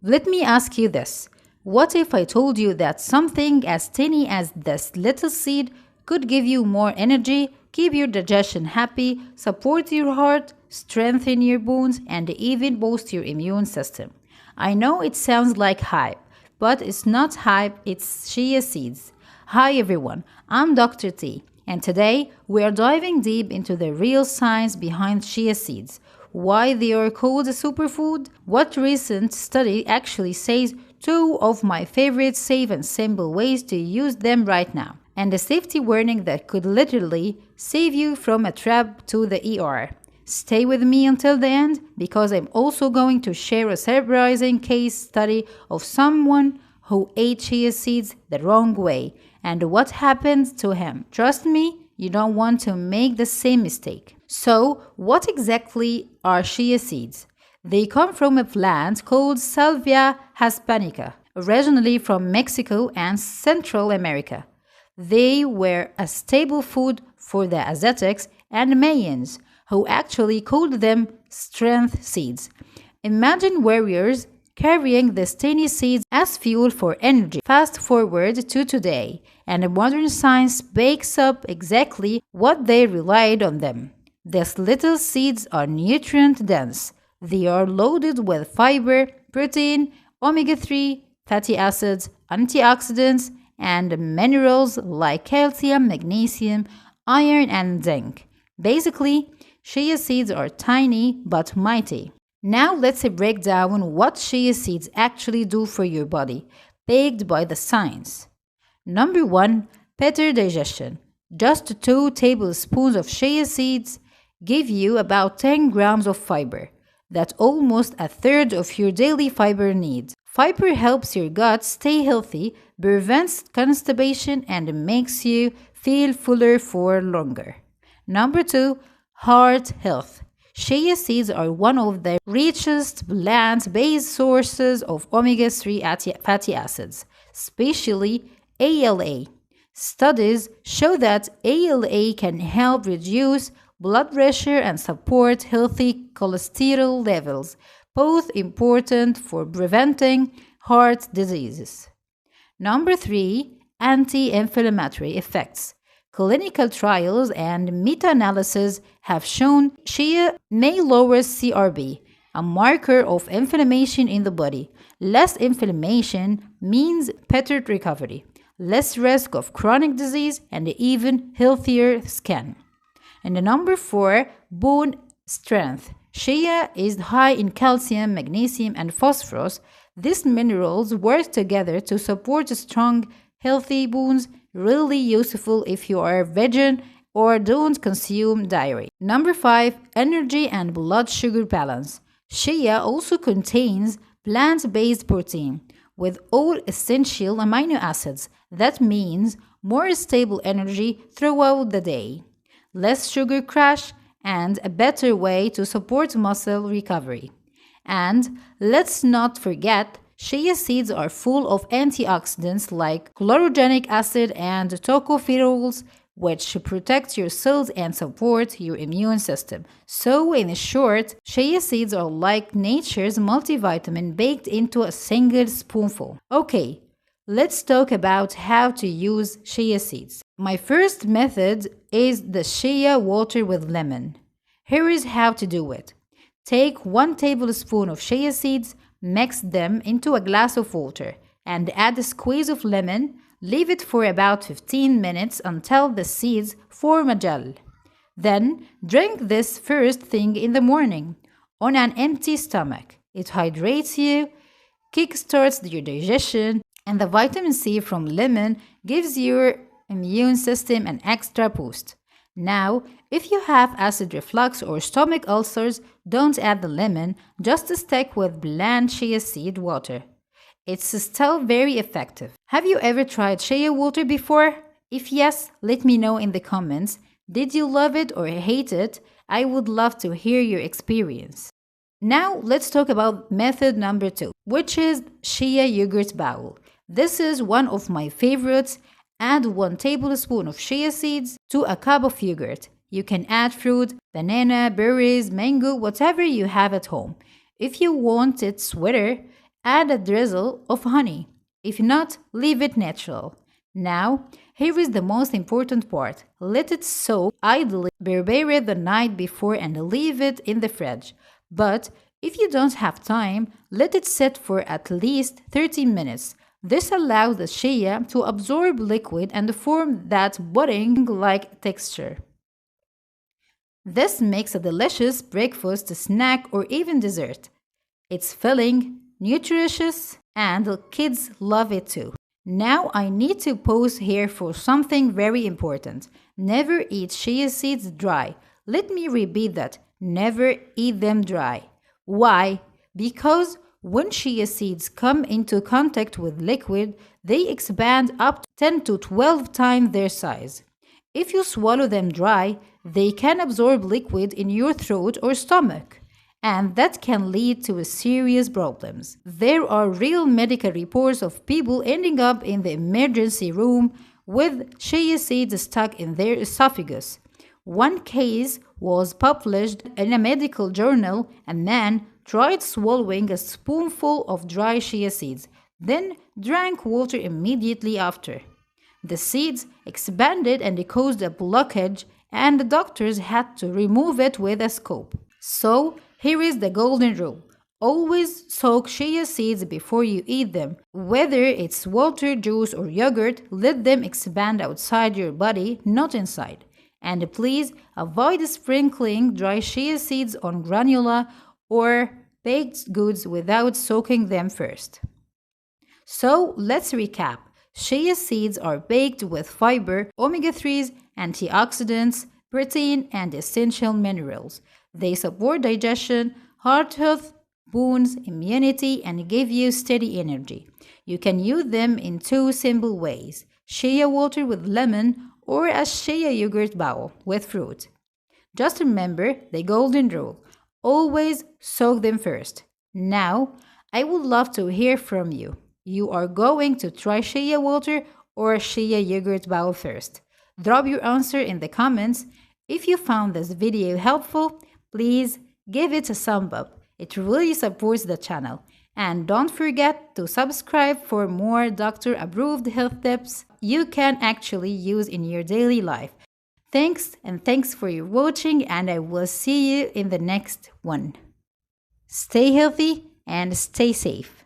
Let me ask you this. What if I told you that something as tiny as this little seed could give you more energy, keep your digestion happy, support your heart, strengthen your bones, and even boost your immune system? I know it sounds like hype, but it's not hype, it's chia seeds. Hi everyone, I'm Dr. T, and today we are diving deep into the real science behind chia seeds, why they are called a superfood, what recent study actually says two of my favorite safe and simple ways to use them right now, and a safety warning that could literally save you from a trip to the ER. Stay with me until the end because I'm also going to share a surprising case study of someone who ate chia seeds the wrong way and what happened to him. Trust me, you don't want to make the same mistake. So, what exactly are chia seeds? They come from a plant called Salvia hispanica, originally from Mexico and Central America. They were a staple food for the Aztecs and Mayans, who actually called them strength seeds. Imagine warriors carrying these tiny seeds as fuel for energy. Fast forward to today, and modern science bakes up exactly what they relied on them. These little seeds are nutrient dense. They are loaded with fiber, protein, omega 3, fatty acids, antioxidants, and minerals like calcium, magnesium, iron, and zinc. Basically, chia seeds are tiny but mighty. Now let's break down what chia seeds actually do for your body, backed by the science. Number 1, better digestion. Just 2 tablespoons of chia seeds give you about 10 grams of fiber. That's almost a third of your daily fiber need. Fiber helps your gut stay healthy, prevents constipation, and makes you feel fuller for longer. Number 2, heart health. Chia seeds are one of the richest plant-based sources of omega-3 fatty acids, especially ALA. Studies show that ALA can help reduce blood pressure and support healthy cholesterol levels, both important for preventing heart diseases. Number 3, anti-inflammatory effects. Clinical trials and meta-analysis have shown chia may lower CRP, a marker of inflammation in the body. Less inflammation means better recovery, less risk of chronic disease, and even healthier skin. And the number 4, bone strength. Chia is high in calcium, magnesium, and phosphorus. These minerals work together to support strong, healthy bones, really useful if you are vegan or don't consume dairy. Number 5, energy and blood sugar balance. Chia also contains plant-based protein with all essential amino acids. That means more stable energy throughout the day, less sugar crash, and a better way to support muscle recovery. And let's not forget, chia seeds are full of antioxidants like chlorogenic acid and tocopherols, which protect your cells and support your immune system. So, in short, chia seeds are like nature's multivitamin baked into a single spoonful. Okay, let's talk about how to use chia seeds. My first method is the chia water with lemon. Here is how to do it. Take 1 tablespoon of chia seeds, mix them into a glass of water, and add a squeeze of lemon. Leave it for about 15 minutes until the seeds form a gel. Then drink this first thing in the morning on an empty stomach. It hydrates you, kickstarts your digestion, and the vitamin C from lemon gives your immune system an extra boost. Now, if you have acid reflux or stomach ulcers, don't add the lemon, just stick with bland chia seed water. It's still very effective. Have you ever tried chia water before? If yes, let me know in the comments. Did you love it or hate it? I would love to hear your experience. Now, let's talk about method number 2, which is chia yogurt bowl. This is one of my favorites. Add 1 tablespoon of chia seeds to a cup of yogurt. You can add fruit, banana, berries, mango, whatever you have at home. If you want it sweeter, Add a drizzle of honey. If not, leave it natural. Now, here is the most important part. Let it soak idly. Prepare it the night before and leave it in the fridge. But if you don't have time, let it sit for at least 30 minutes. This allows the chia to absorb liquid and form that pudding-like texture. This makes a delicious breakfast, snack, or even dessert. It's filling, nutritious, and the kids love it too. Now I need to pause here for something very important. Never eat chia seeds dry. Let me repeat that. Never eat them dry. Why? Because when chia seeds come into contact with liquid, they expand up to 10 to 12 times their size. If you swallow them dry, they can absorb liquid in your throat or stomach, and that can lead to serious problems. There are real medical reports of people ending up in the emergency room with chia seeds stuck in their esophagus. One case was published in a medical journal. A man tried swallowing a spoonful of dry chia seeds, then drank water immediately after. The seeds expanded and caused a blockage, and the doctors had to remove it with a scope. So, here is the golden rule. Always soak chia seeds before you eat them. Whether it's water, juice, or yogurt, let them expand outside your body, not inside. And please avoid sprinkling dry chia seeds on granola or baked goods without soaking them first. So, let's recap. Chia seeds are baked with fiber, omega-3s, antioxidants, protein, and essential minerals. They support digestion, heart health, bones, immunity, and give you steady energy. You can use them in two simple ways: chia water with lemon or a chia yogurt bowl with fruit. Just remember the golden rule: always soak them first. Now, I would love to hear from you. You are going to try chia water or chia yogurt bowl first? Drop your answer in the comments. If you found this video helpful, please give it a thumb up. It really supports the channel. And don't forget to subscribe for more doctor-approved health tips you can actually use in your daily life. Thanks for your watching, and I will see you in the next one. Stay healthy and stay safe.